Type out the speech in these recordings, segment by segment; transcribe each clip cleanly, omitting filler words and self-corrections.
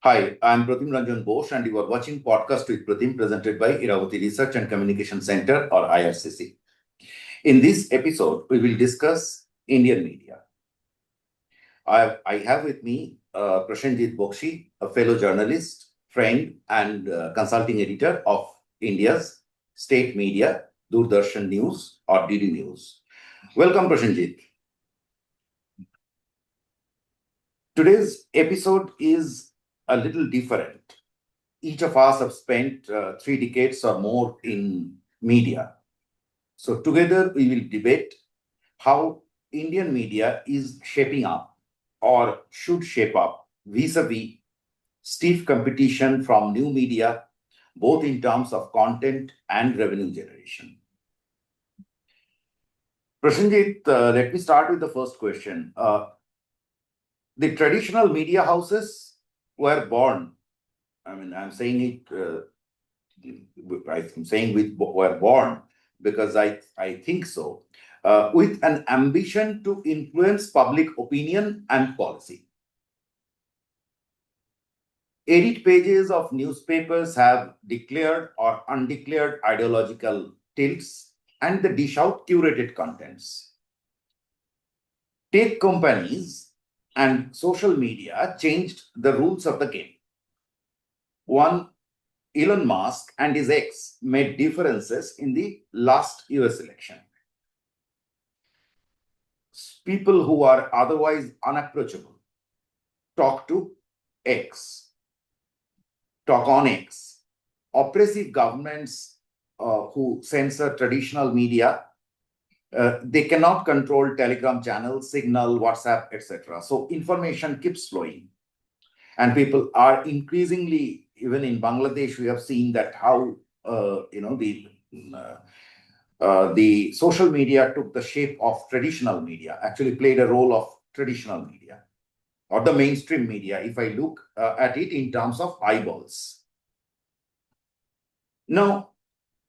Hi, I'm Pratim Ranjan Bose, and you are watching Podcast with Pratim, presented by Iravati Research and Communication Center, or IRCC. In this episode, we will discuss Indian media. I have with me Prasenjit Bakshi, a fellow journalist, friend, and consulting editor of India's state media, Doordarshan News or DD News. Welcome, Prasenjit. Today's episode is a little different. Each of us have spent 3 decades or more in media. So together we will debate how Indian media is shaping up or should shape up vis-a-vis stiff competition from new media, both in terms of content and revenue generation. Prasenjit, let me start with the first question. The traditional media houses were born, I'm saying it, I'm saying were born because I think so, with an ambition to influence public opinion and policy. Edit pages of newspapers have declared or undeclared ideological tilts, and they dish out curated contents. Tech companies and social media changed the rules of the game. One, Elon Musk and his ex made differences in the last US election. People who are otherwise unapproachable talk to X, talk on X. Oppressive governments who censor traditional media, they cannot control Telegram channels, Signal, WhatsApp, etc. So information keeps flowing. And people are increasingly, even in Bangladesh, we have seen that how, the social media took the shape of traditional media, actually played a role of traditional media or the mainstream media, if I look at it in terms of eyeballs. Now,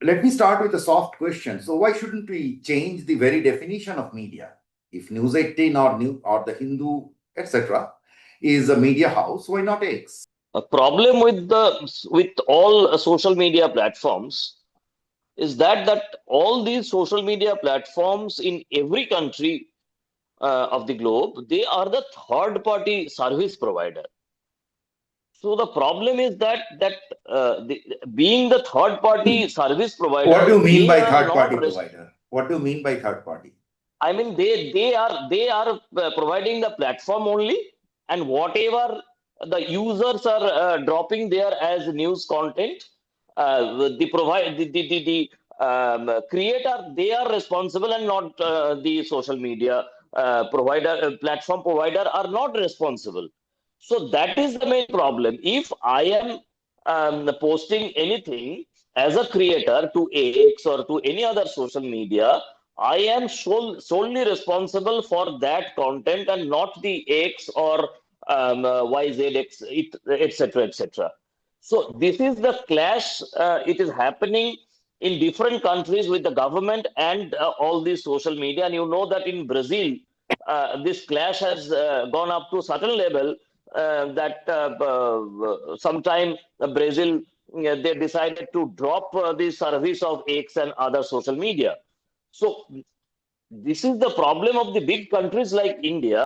let me start with a soft question. So why shouldn't we change the very definition of media? If News 18 or the Hindu, etc., is a media house, why not X? A problem with all social media platforms is that all these social media platforms in every country of the globe, they are the third party service provider. So the problem is being the third party service provider. What do you mean by third party provider? What do you mean by third party? I mean they are providing the platform only, and whatever the users are dropping there as news content, the creator, they are responsible, and not the social media platform provider are not responsible. So that is the main problem. If I am posting anything as a creator to X or to any other social media, I am solely responsible for that content and not the X or YZX, etc., etc. So this is the clash. It is happening in different countries with the government and all these social media. And you know that in Brazil, this clash has gone up to a certain level that sometime Brazil, they decided to drop the service of X and other social media. So this is the problem of the big countries like India.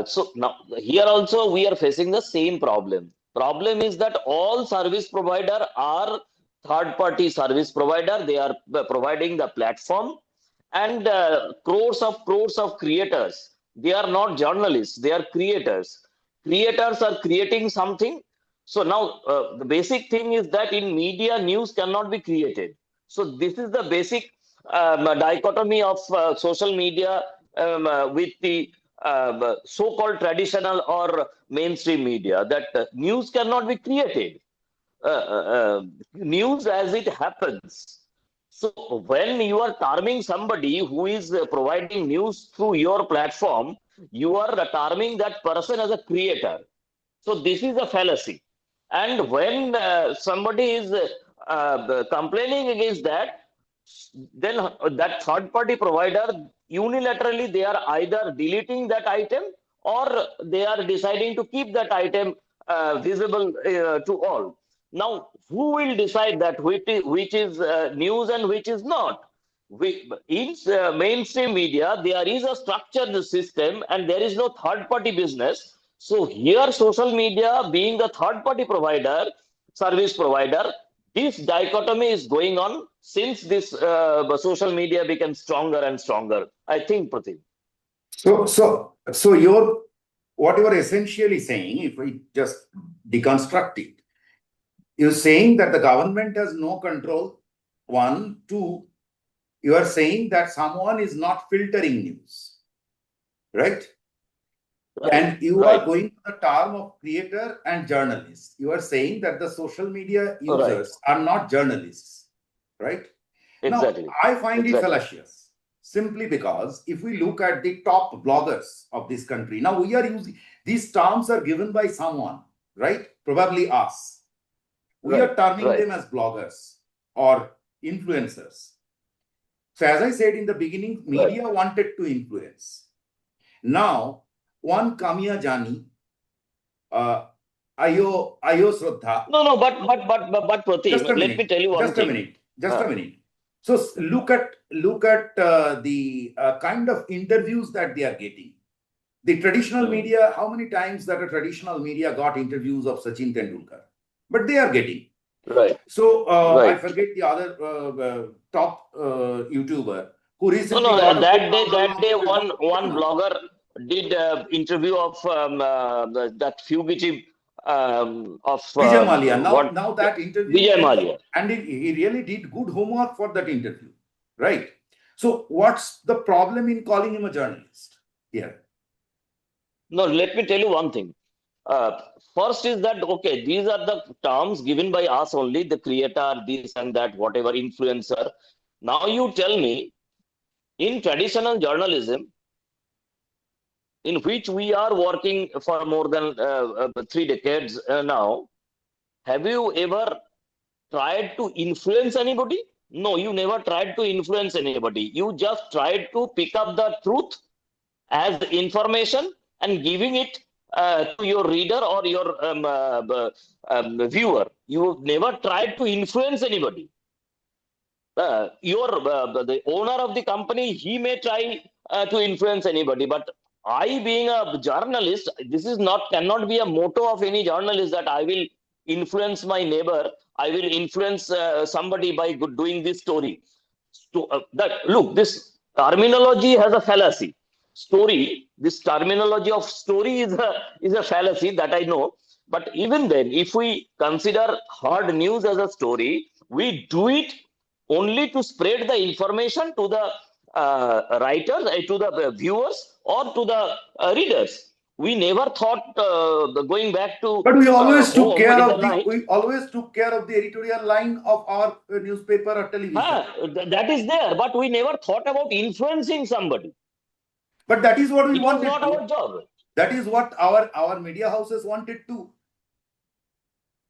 So now here also we are facing the same problem. Problem is that all service provider are third party service provider. They are providing the platform, and crores of creators. They are not journalists. They are creators. Creators are creating something. So now the basic thing is that in media, news cannot be created. So this is the basic dichotomy of social media with the so-called traditional or mainstream media, that news cannot be created. News as it happens. So when you are terming somebody who is providing news through your platform, you are terming that person as a creator. So this is a fallacy. And when somebody is complaining against that, then that third party provider, unilaterally they are either deleting that item or they are deciding to keep that item visible to all. Now, who will decide that which is news and which is not? In mainstream media, there is a structured system and there is no third-party business. So here, social media being the third-party provider, service provider, this dichotomy is going on since this social media became stronger and stronger. I think, Pratim. So what you are essentially saying, if we just deconstruct it, you're saying that the government has no control. One, two, you are saying that someone is not filtering news, right? And you are going to the term of creator and journalist. You are saying that the social media users are not journalists, right? Exactly. Now, I find it fallacious simply because if we look at the top bloggers of this country, now we are using these terms are given by someone, right? Probably us. We are terming them as bloggers or influencers. So as I said in the beginning, media wanted to influence. Now, one Kamiya Jani, Ayo Shraddha. No, but Pratim, let me tell you one thing. Just a minute. So look at the kind of interviews that they are getting. The traditional media, how many times that a traditional media got interviews of Sachin Tendulkar? But they are getting. So I forget the other top YouTuber who recently got that day one blogger did interview of that fugitive of Vijay Mallya. Now that interview, Vijay Mallya, and he really did good homework for that interview, right? So what's the problem in calling him a journalist here? No, let me tell you one thing. First is that, okay, these are the terms given by us only, the creator, this and that, whatever, influencer. Now you tell me, in traditional journalism, in which we are working for more than 3 decades now, have you ever tried to influence anybody? No, you never tried to influence anybody. You just tried to pick up the truth as information and giving it to your reader or your viewer. You never tried to influence anybody. The owner of the company, he may try to influence anybody, but I, being a journalist, this is cannot be a motto of any journalist that I will influence my neighbor, I will influence somebody by doing this story. Look, this terminology has a fallacy. This terminology of story is a fallacy that I know. But even then, if we consider hard news as a story, we do it only to spread the information to the writers, to the viewers, or to the readers. We never thought going back to. But we always took care of the editorial line of our newspaper or television. That is there, but we never thought about influencing somebody. But that is what we wanted. It was not our job. That is what our media houses wanted to.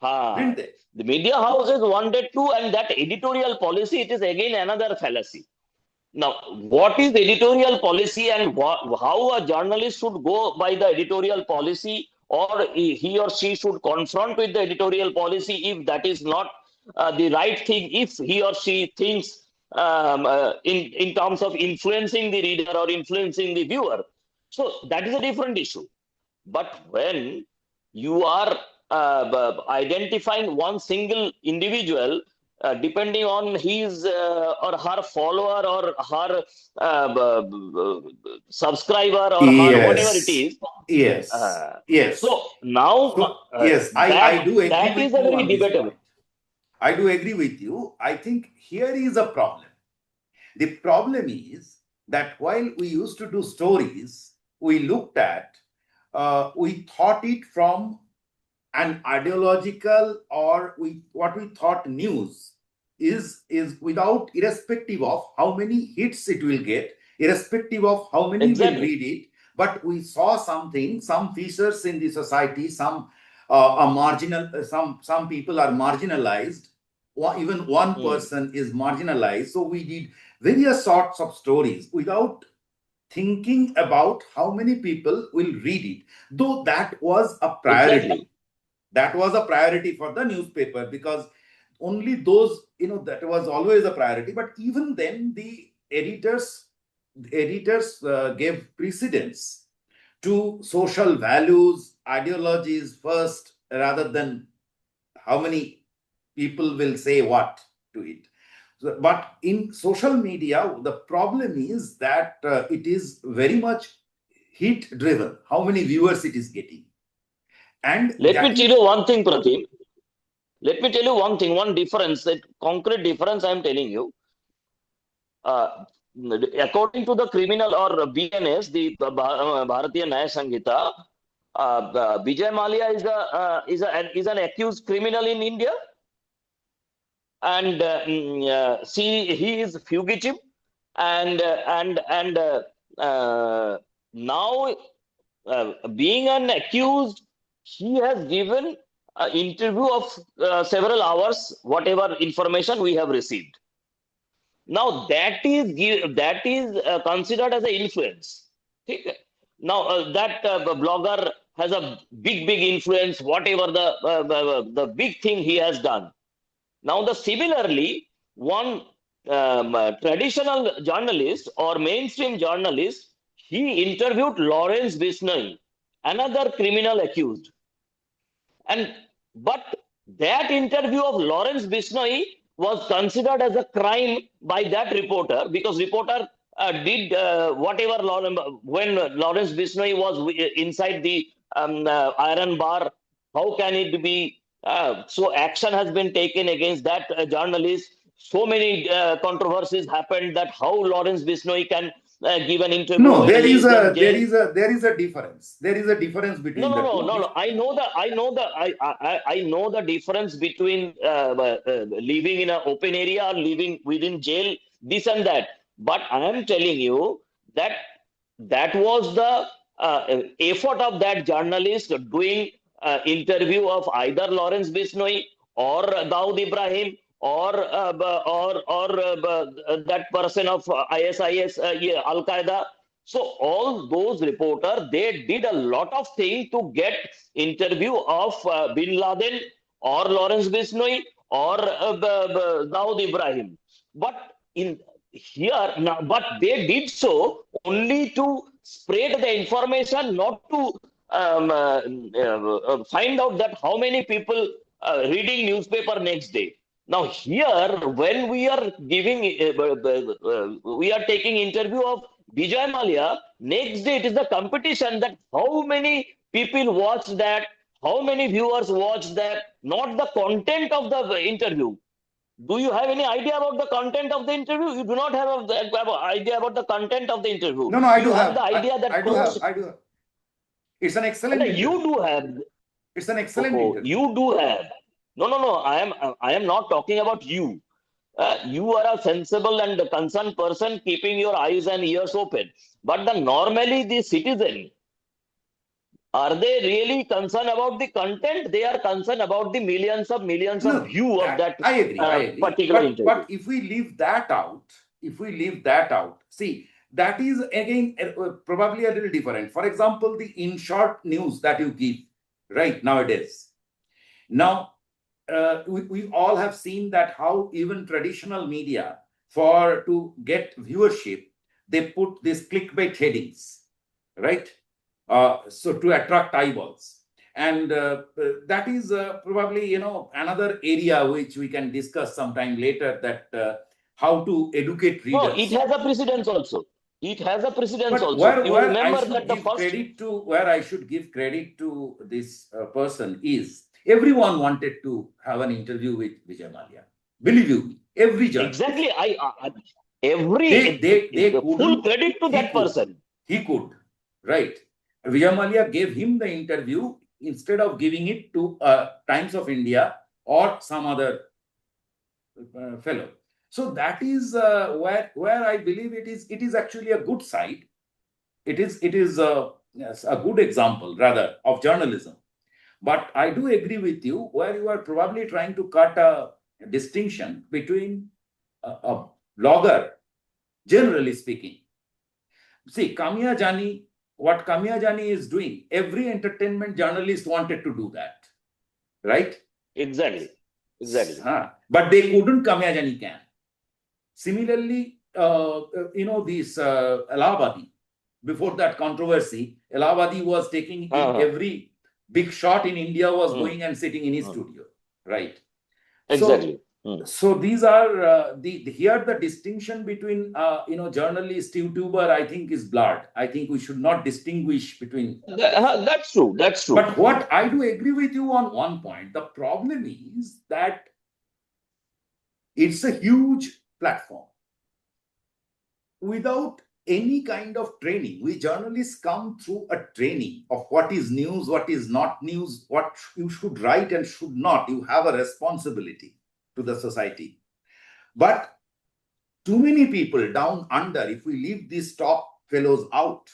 Didn't they? The media houses wanted to, and that editorial policy, it is again another fallacy. Now, what is editorial policy and how a journalist should go by the editorial policy, or he or she should confront with the editorial policy if that is not the right thing, if he or she thinks in terms of influencing the reader or influencing the viewer. So that is a different issue. But when you are identifying one single individual, depending on his or her follower or her subscriber or her whatever it is. Yes. So now, I do agree that with is a very debatable. I do agree with you. I think here is a problem. The problem is that while we used to do stories, we looked at, we thought it from an ideological, or what we thought news is without, irrespective of how many hits it will get, irrespective of how many will read it. But we saw something, some features in the society, some are marginal, some people are marginalized, or even one person is marginalized. So we did various sorts of stories without thinking about how many people will read it, though that was a priority. That was a priority for the newspaper, because only those, that was always a priority. But even then, the editors gave precedence to social values, ideologies first, rather than how many people will say what to it. But in social media, the problem is that it is very much hit driven, how many viewers it is getting. And Let that me tell is, you one thing, Pratim. Let me tell you one thing, one difference, that concrete difference I am telling you. Uh, According to the criminal or BNS, the Bharatiya Nyaya Sanhita, Vijay Mallya is an accused criminal in India, and he is fugitive, and now, being an accused, he has given an interview of several hours, whatever information we have received. Now that is considered as an influence. Okay? Now that blogger has a big influence, whatever the big thing he has done. Now similarly, one traditional journalist or mainstream journalist, he interviewed Lawrence Bishnoi, another criminal accused. And but that interview of Lawrence Bishnoi was considered as a crime by that reporter, because reporter did whatever when Lawrence Bishnoi was inside the iron bar. How can it be? So action has been taken against that journalist. So many controversies happened that how Lawrence Bishnoi can give an interview no, when he is in jail. there is a difference. There is a difference between the two. No. I know the difference between living in an open area or living within jail, this and that. But I am telling you that that was the effort of that journalist doing interview of either Lawrence Bishnoi or Dawood Ibrahim or that person of ISIS, Al Qaeda. So all those reporters, they did a lot of things to get interview of Bin Laden or Lawrence Bishnoi or Dawood Ibrahim. But in here now, but they did so only to spread the information, not to find out that how many people reading newspaper next day. Now here, when we are giving, we are taking interview of Vijay Mallya, next day it is the competition that how many people watch that, how many viewers watch that, not the content of the interview. Do you have any idea about the content of the interview? You do not have an idea about the content of the interview. No, I you do have. The idea that I do have. It's an excellent interview. You do have. It's an excellent interview. You do have. No. I am not talking about you. You are a sensible and concerned person, keeping your eyes and ears open. But normally the citizen, are they really concerned about the content? They are concerned about the millions of view of that I agree. particular interview. But if we leave that out, see, that is again probably a little different. For example, the in short news that you give right nowadays. Now, we all have seen that how even traditional media, to get viewership, they put these clickbait headings, right? So to attract eyeballs. And that is probably, another area which we can discuss sometime later, that how to educate readers. No, it has a precedence also. It has a precedence but also. Where, you where remember I should that give credit to, where I should give credit to this person is, everyone wanted to have an interview with Vijay Mallya. Believe you, every journalist. Exactly. They full credit to that person. He could, right? Vijay Mallya gave him the interview instead of giving it to Times of India or some other fellow. So that is where I believe it is actually a good side. It is yes, a good example rather of journalism. But I do agree with you where you are probably trying to cut a distinction between a blogger, generally speaking. See, Kamiya Jani, what Kamiya Jani is doing, every entertainment journalist wanted to do that. right? Exactly. But they couldn't come as any can. Similarly, this Iravati, before that controversy, Iravati was taking in every big shot in India was going and sitting in his studio, right? Exactly. So these are here the distinction between journalist, YouTuber, I think is blurred. I think we should not distinguish between. That's true. But what I do agree with you on one point, the problem is that it's a huge platform. Without any kind of training, we journalists come through a training of what is news, what is not news, what you should write and should not. You have a responsibility to the society. But too many people down under, if we leave these top fellows out,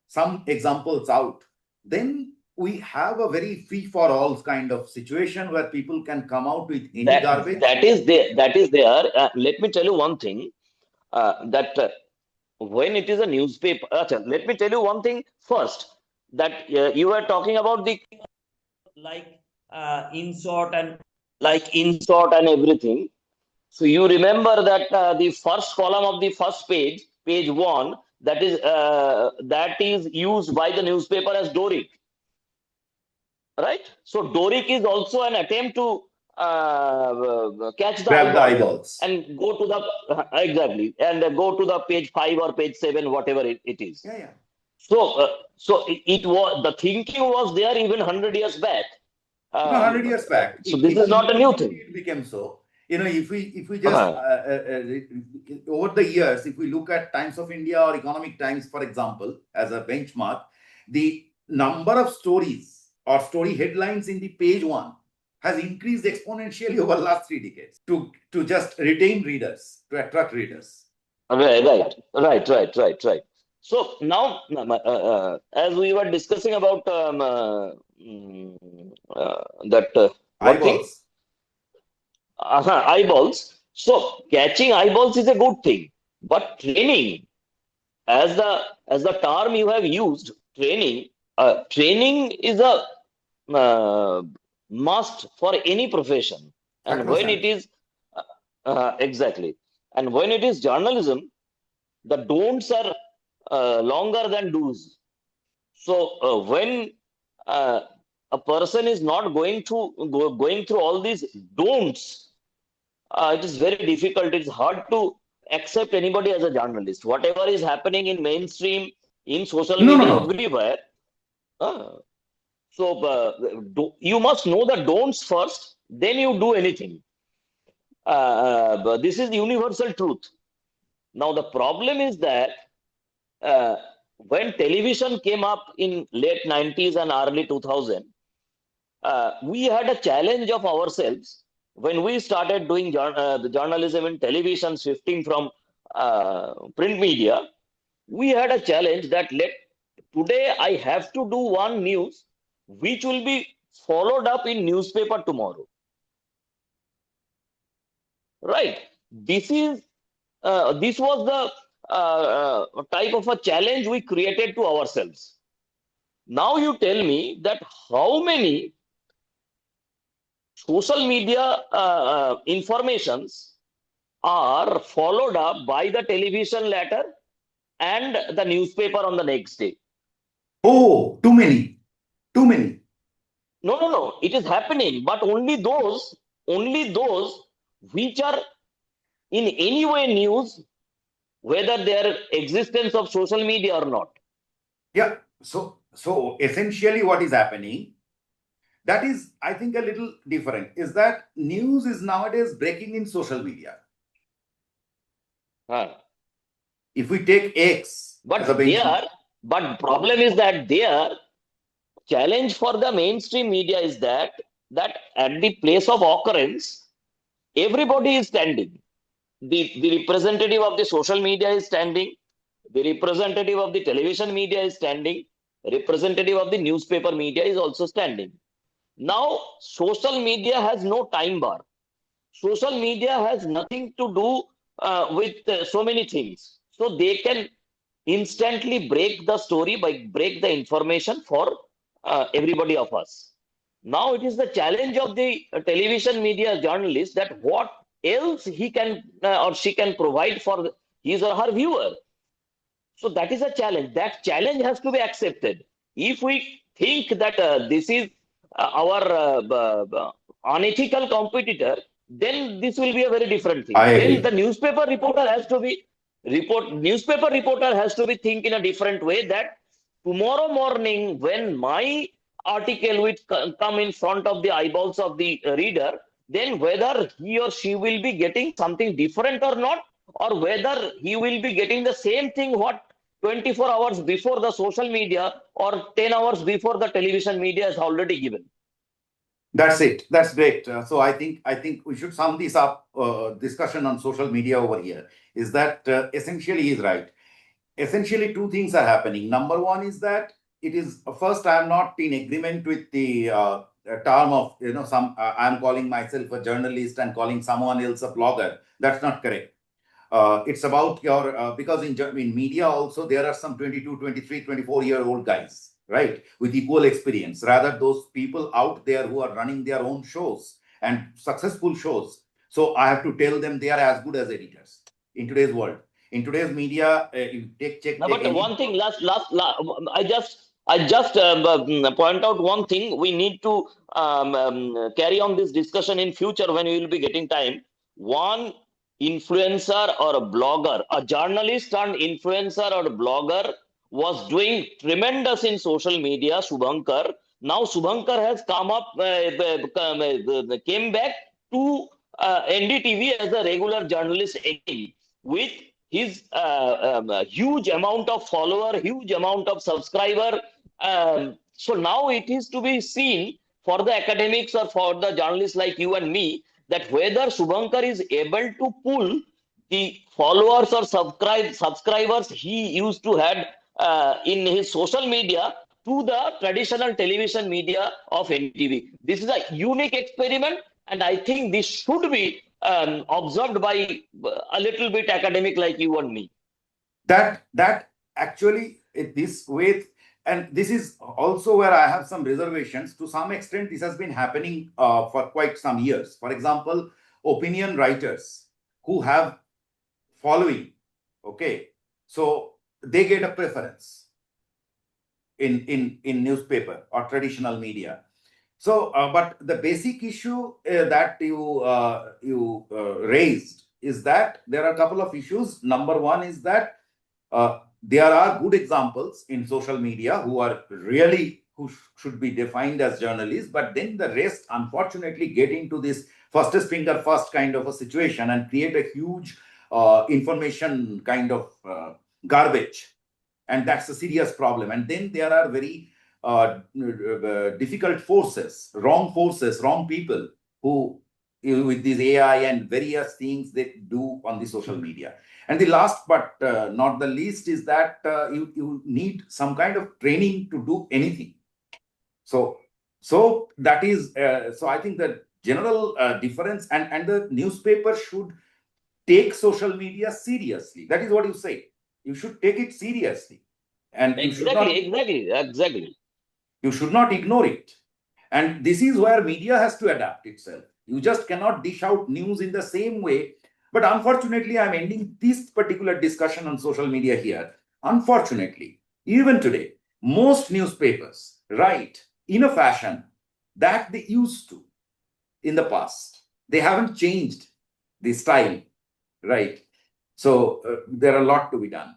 some examples out, then we have a very free-for-all kind of situation where people can come out with any garbage. That is there. Let me tell you one thing, that when it is a newspaper, let me tell you one thing first, that you were talking about the insert and everything. So you remember that the first column of the first page, page 1, that is used by the newspaper as Doric, right? So Doric is also an attempt to catch the eyeballs and go to the exactly and go to the page 5 or page 7, whatever it is. Yeah. So it was, the thinking was there even 100 years back. 100 years back. So this is not a new thing. It became so. If we just over the years, if we look at Times of India or Economic Times, for example, as a benchmark, the number of stories or story headlines in the page 1 has increased exponentially over the last 3 decades to just retain readers, to attract readers. Right. So now, as we were discussing about that eyeballs. Eyeballs. So catching eyeballs is a good thing, but training, as the term you have used, training is a must for any profession. And when it is exactly, and when it is journalism, the don'ts are longer than do's. So when a person is not going through all these don'ts, it is very difficult. It's hard to accept anybody as a journalist. Whatever is happening in mainstream, in social media, everywhere. So you must know the don'ts first, then you do anything. But this is the universal truth. Now the problem is that when television came up in late 90s and early 2000, we had a challenge of ourselves when we started doing the journalism in television, shifting from print media. We had a challenge that today I have to do one news which will be followed up in newspaper tomorrow. Right? This was the type of a challenge we created to ourselves. Now you tell me that how many social media informations are followed up by the television later and the newspaper on the next day. Oh, too many. No. It is happening, but only those which are in any way news, whether their existence of social media or not. Yeah. So essentially what is happening, that is, I think, a little different, is that news is nowadays breaking in social media. If we take X but problem is that their challenge for the mainstream media is that at the place of occurrence, everybody is standing. The representative of the social media is standing. The representative of the television media is standing. Representative of the newspaper media is also standing. Now, social media has no time bar. Social media has nothing to do with so many things. So they can instantly break the story, break the information for everybody of us. Now it is the challenge of the television media journalist that what else he can or she can provide for his or her viewer. So that is a challenge. That challenge has to be accepted. If we think that this is our unethical competitor, then this will be a very different thing. I agree. Then the newspaper reporter has to be think in a different way that tomorrow morning when my article will come in front of the eyeballs of the reader, then whether he or she will be getting something different or not, or whether he will be getting the same thing what 24 hours before the social media or 10 hours before the television media is already given. That's it. That's great. So I think we should sum this up. Discussion on social media over here is that essentially he's right. Essentially, two things are happening. Number one is that it is first, I am not in agreement with the term of I am calling myself a journalist and calling someone else a blogger. That's not correct. It's about your because in media also there are some 22, 23, 24-year-old guys, right, with equal experience. Rather, those people out there who are running their own shows and successful shows. So I have to tell them they are as good as editors in today's world. In today's media, you check. No, but one thing, I just point out one thing. We need to carry on this discussion in future when we will be getting time. One influencer or a blogger, a journalist and influencer or a blogger was doing tremendous in social media, Shubhankar. Now Shubhankar has came back to NDTV as a regular journalist again with his huge amount of follower, huge amount of subscriber. So now it is to be seen for the academics or for the journalists like you and me that whether Shubhankar is able to pull the followers or subscribers he used to had in his social media to the traditional television media of NTV. This is a unique experiment, and I think this should be observed by a little bit academic like you and me. That actually this way, and this is also where I have some reservations. To some extent, this has been happening for quite some years. For example, opinion writers who have following, okay, so they get a preference in newspaper or traditional media. So, but the basic issue that you raised is that there are a couple of issues. Number one is that there are good examples in social media who should be defined as journalists, but then the rest unfortunately get into this fastest finger first kind of a situation and create a huge information kind of garbage, and that's a serious problem. And then there are very difficult forces, wrong people who, with this AI and various things they do on the social media. And the last but not the least is that you need some kind of training to do anything. So that is so I think the general difference, and the newspaper should take social media seriously. That is what you say. You should take it seriously, and Exactly. You should not ignore it. And this is where media has to adapt itself. You just cannot dish out news in the same way. But unfortunately, I'm ending this particular discussion on social media here. Unfortunately, even today, most newspapers write in a fashion that they used to in the past. They haven't changed the style, right? So there are a lot to be done.